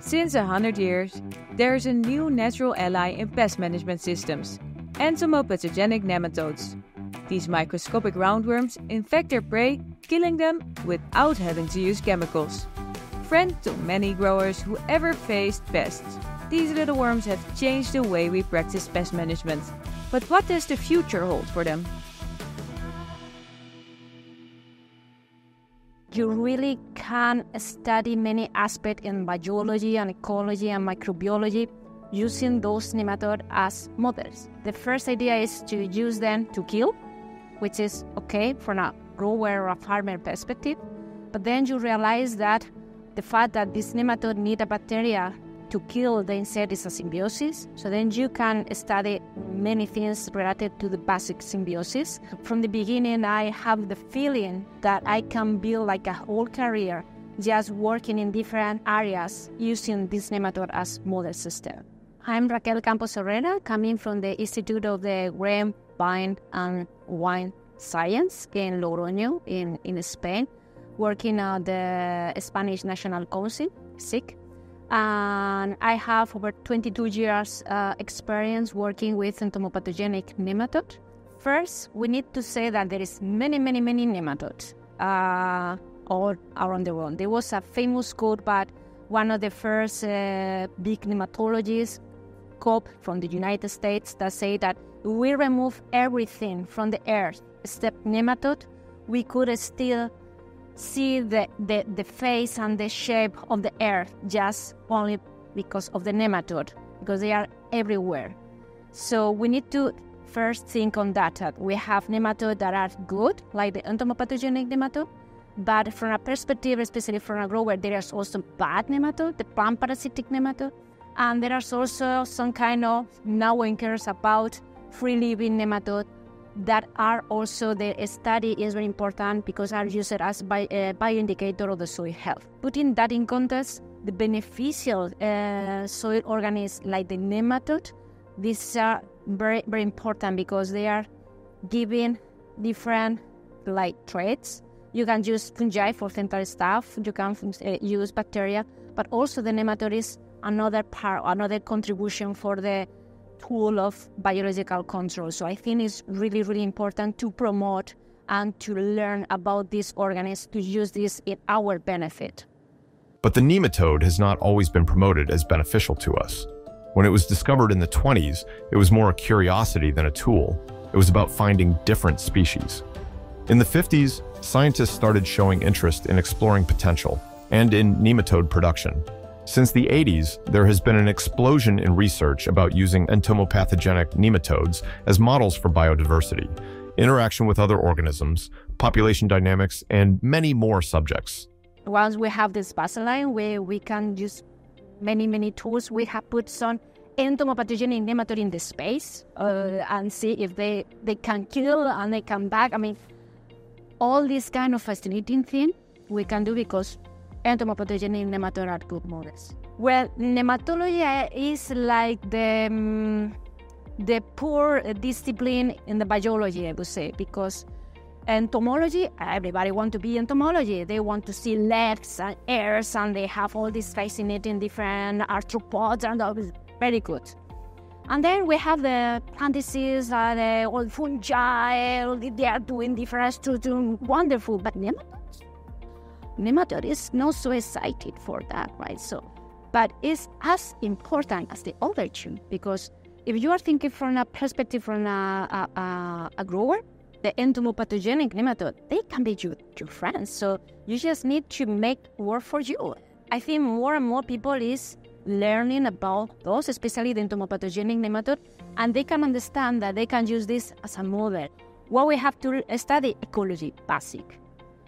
Since 100 years, there is a new natural ally in pest management systems, entomopathogenic nematodes. These microscopic roundworms infect their prey, killing them without having to use chemicals. Friend to many growers who ever faced pests, these little worms have changed the way we practice pest management. But what does the future hold for them? You really can study many aspects in biology and ecology and microbiology using those nematodes as models. The first idea is to use them to kill, which is okay from a grower or a farmer perspective. But then you realize that the fact that this nematode need a bacteria to kill the insect is a symbiosis. So then you can study many things related to the basic symbiosis. From the beginning, I have the feeling that I can build like a whole career just working in different areas using this nematode as model system. I'm Raquel Campos-Herrera, coming from the Institute of the Grain, Vine and Wine Science in Logroño in Spain, working at the Spanish National Council, CSIC. And I have over 22 years experience working with entomopathogenic nematodes. First, we need to say that there is many nematodes all around the world. There was a famous quote by one of the first big nematologists, Cobb from the United States, that say that if we remove everything from the earth except nematode, we could still see the face and the shape of the earth just only because of the nematode, because they are everywhere. So we need to first think on that we have nematodes that are good, like the entomopathogenic nematode, but from a perspective, especially from a grower, there is also bad nematode, the plant parasitic nematode, and there is also some kind of knowledge about free-living nematode that are also, the study is very important because are used as bioindicator of the soil health. Putting that in context, the beneficial soil organisms like the nematode, these are very important because they are giving different traits. You can use fungi for central stuff, you can use bacteria, but also the nematode is another contribution for the tool of biological control. So I think it's really important to promote and to learn about these organisms, to use this in our benefit. But the nematode has not always been promoted as beneficial to us. When it was discovered in the 1920s, it was more a curiosity than a tool. It was about finding different species. In the 1950s, scientists started showing interest in exploring potential and in nematode production. Since the 1980s, there has been an explosion in research about using entomopathogenic nematodes as models for biodiversity, interaction with other organisms, population dynamics, and many more subjects. Once we have this baseline where we can use many tools, we have put some entomopathogenic nematode in the space and see if they can kill and they come back. I mean, all this kind of fascinating thing we can do because entomopathogenic nematodes are good models. Well, nematology is like the poor discipline in the biology, I would say, because entomology, everybody wants to be entomology. They want to see legs and hairs, and they have all these fascinating different arthropods, and that is very good. And then we have the plant disease, all fungi, they are doing different structures, wonderful, but nematode is not so excited for that, right? So, but it's as important as the other two, because if you are thinking from a perspective from a grower, the entomopathogenic nematode, they can be your friends. So you just need to make work for you. I think more and more people is learning about those, especially the entomopathogenic nematode, and they can understand that they can use this as a model. What we have to study, ecology, basic.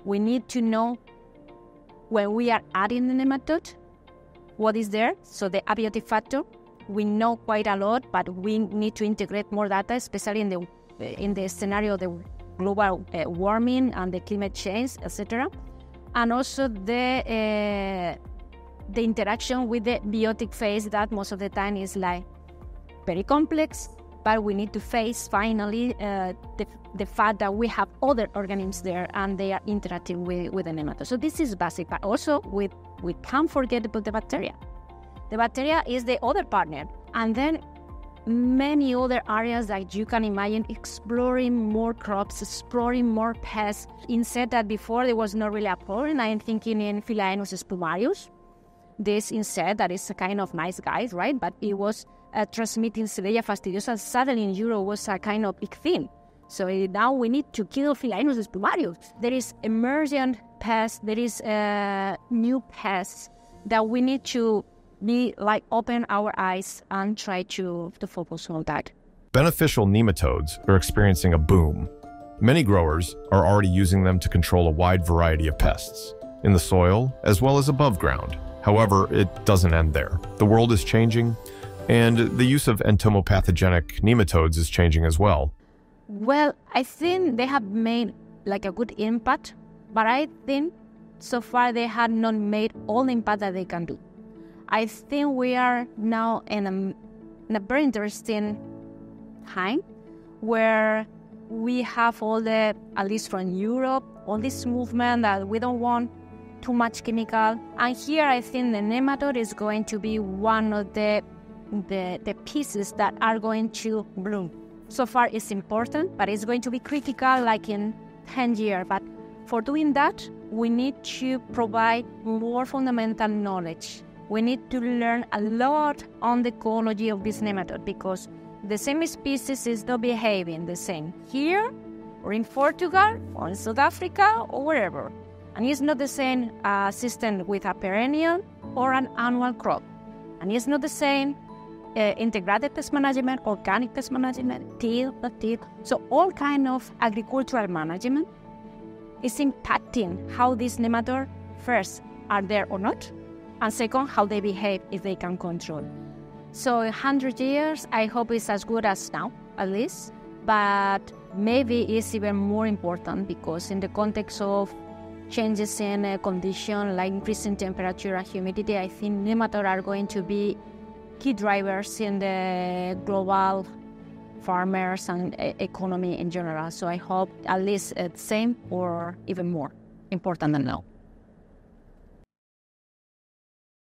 We need to know when we are adding the nematode, what is there? So the abiotic factor, we know quite a lot, but we need to integrate more data, especially in the scenario of the global warming and the climate change, etc. And also the interaction with the biotic phase that most of the time is like very complex, but we need to face finally the fact that we have other organisms there and they are interacting with the nematode. So this is basic, but also we can't forget about the bacteria. The bacteria is the other partner, and then many other areas that you can imagine, exploring more crops, exploring more pests. Insect that before there was not really a problem. I'm thinking in Philainos spumarius. This insect that is a kind of nice guy, right? But it was transmitting Celleria fastidiosa. Suddenly in Europe was a kind of big thing. So now we need to kill Philainos spumarius. There is emergent pests, there is new pests that we need to open our eyes and try to focus on that. Beneficial nematodes are experiencing a boom. Many growers are already using them to control a wide variety of pests, in the soil as well as above ground. However, it doesn't end there. The world is changing, and the use of entomopathogenic nematodes is changing as well. Well, I think they have made a good impact, but I think so far they have not made all the impact that they can do. I think we are now in a very interesting time where we have all the, at least from Europe, all this movement that we don't want too much chemical. And here I think the nematode is going to be one of the pieces that are going to bloom. So far it's important, but it's going to be critical in 10 years. But for doing that, we need to provide more fundamental knowledge. We need to learn a lot on the ecology of this nematode, because the same species is not behaving the same here or in Portugal or in South Africa or wherever. And it's not the same system with a perennial or an annual crop. And it's not the same integrated pest management, organic pest management, till. So all kind of agricultural management is impacting how these nematodes, first, are there or not, and second, how they behave if they can control. So 100 years, I hope it's as good as now, at least, but maybe it's even more important because in the context of changes in condition like increasing temperature and humidity, I think nematodes are going to be key drivers in the global farmers and economy in general. So I hope at least the same or even more important than now.